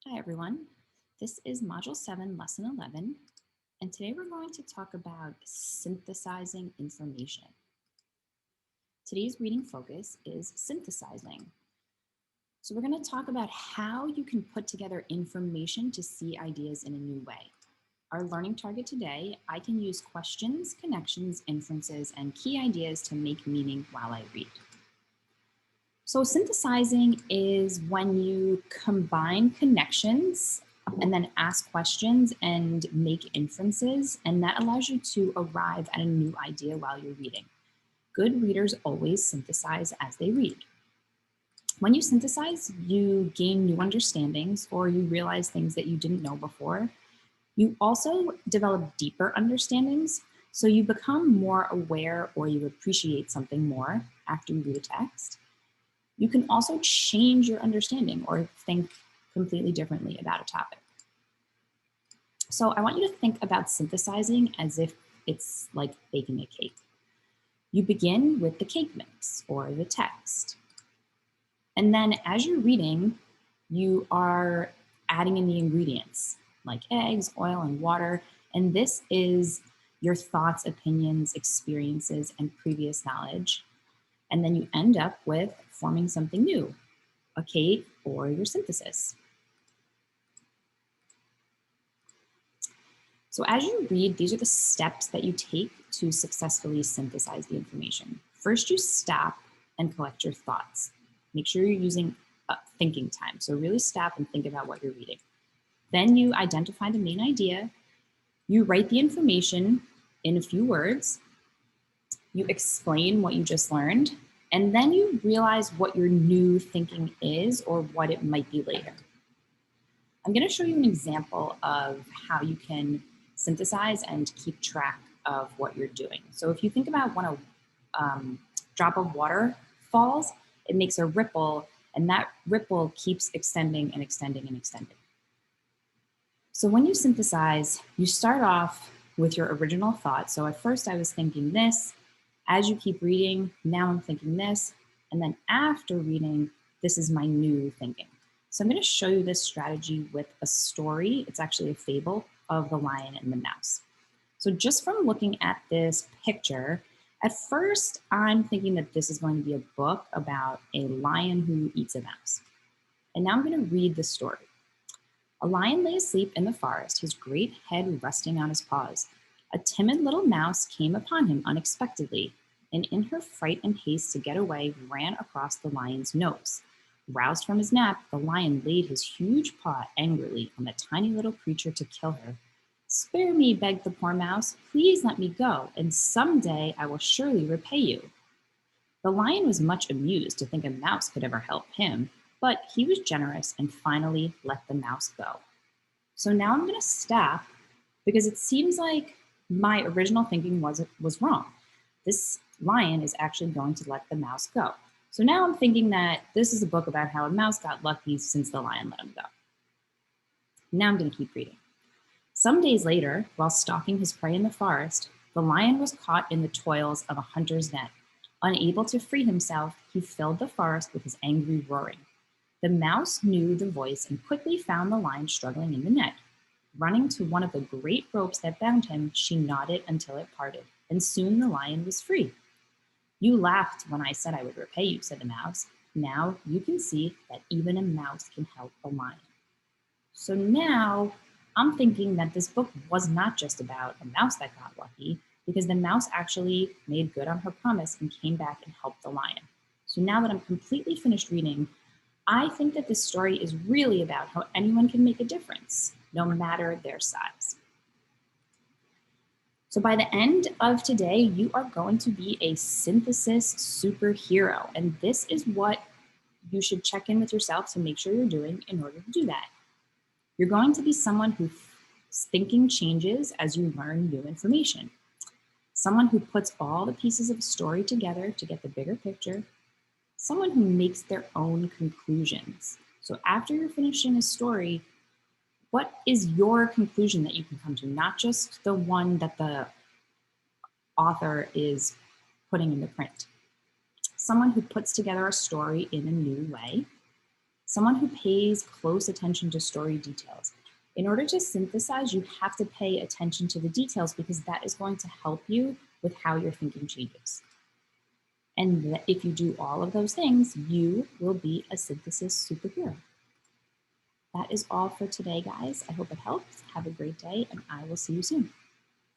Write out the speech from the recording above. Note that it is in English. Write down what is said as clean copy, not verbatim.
Hi everyone, this is Module 7, Lesson 11, and today we're going to talk about synthesizing information. Today's reading focus is synthesizing. So we're going to talk about how you can put together information to see ideas in a new way. Our learning target today, I can use questions, connections, inferences, and key ideas to make meaning while I read. So synthesizing is when you combine connections and then ask questions and make inferences, and that allows you to arrive at a new idea while you're reading. Good readers always synthesize as they read. When you synthesize, you gain new understandings or you realize things that you didn't know before. You also develop deeper understandings, so you become more aware or you appreciate something more after you read a text. You can also change your understanding or think completely differently about a topic. So I want you to think about synthesizing as if it's like baking a cake. You begin with the cake mix or the text. And then as you're reading, you are adding in the ingredients like eggs, oil, and water. And this is your thoughts, opinions, experiences, and previous knowledge. And then you end up with forming something new, a cake or your synthesis. So as you read, these are the steps that you take to successfully synthesize the information. First, you stop and collect your thoughts. Make sure you're using thinking time. So really stop and think about what you're reading. Then you identify the main idea. You write the information in a few words. You explain what you just learned. And then you realize what your new thinking is or what it might be later. I'm going to show you an example of how you can synthesize and keep track of what you're doing. So if you think about when a drop of water falls, it makes a ripple, and that ripple keeps extending and extending and extending. So when you synthesize, you start off with your original thought. So at first I was thinking this. As you keep reading, now I'm thinking this. And then after reading, this is my new thinking. So I'm going to show you this strategy with a story. It's actually a fable of the lion and the mouse. So just from looking at this picture, at first I'm thinking that this is going to be a book about a lion who eats a mouse. And now I'm going to read the story. A lion lay asleep in the forest, his great head resting on his paws. A timid little mouse came upon him unexpectedly, and in her fright and haste to get away, ran across the lion's nose. Roused from his nap, the lion laid his huge paw angrily on the tiny little creature to kill her. Spare me, begged the poor mouse. Please let me go, and someday I will surely repay you. The lion was much amused to think a mouse could ever help him, but he was generous and finally let the mouse go. So now I'm going to stop because it seems like my original thinking was wrong. This lion is actually going to let the mouse go. So now I'm thinking that this is a book about how a mouse got lucky since the lion let him go. Now I'm going to keep reading. Some days later, while stalking his prey in the forest, the lion was caught in the toils of a hunter's net. Unable to free himself, he filled the forest with his angry roaring. The mouse knew the voice and quickly found the lion struggling in the net. Running to one of the great ropes that bound him, she gnawed it until it parted, and soon the lion was free. You laughed when I said I would repay you, said the mouse. Now you can see that even a mouse can help a lion. So now I'm thinking that this book was not just about a mouse that got lucky, because the mouse actually made good on her promise and came back and helped the lion. So now that I'm completely finished reading, I think that this story is really about how anyone can make a difference, no matter their size. So by the end of today, you are going to be a synthesis superhero. And this is what you should check in with yourself to make sure you're doing in order to do that. You're going to be someone whose thinking changes as you learn new information. Someone who puts all the pieces of a story together to get the bigger picture. Someone who makes their own conclusions. So after you're finishing a story, what is your conclusion that you can come to? Not just the one that the author is putting in the print. Someone who puts together a story in a new way. someone who pays close attention to story details. In order to synthesize, you have to pay attention to the details because that is going to help you with how your thinking changes. And if you do all of those things, you will be a synthesis superhero. That is all for today, guys. I hope it helps. Have a great day, and I will see you soon.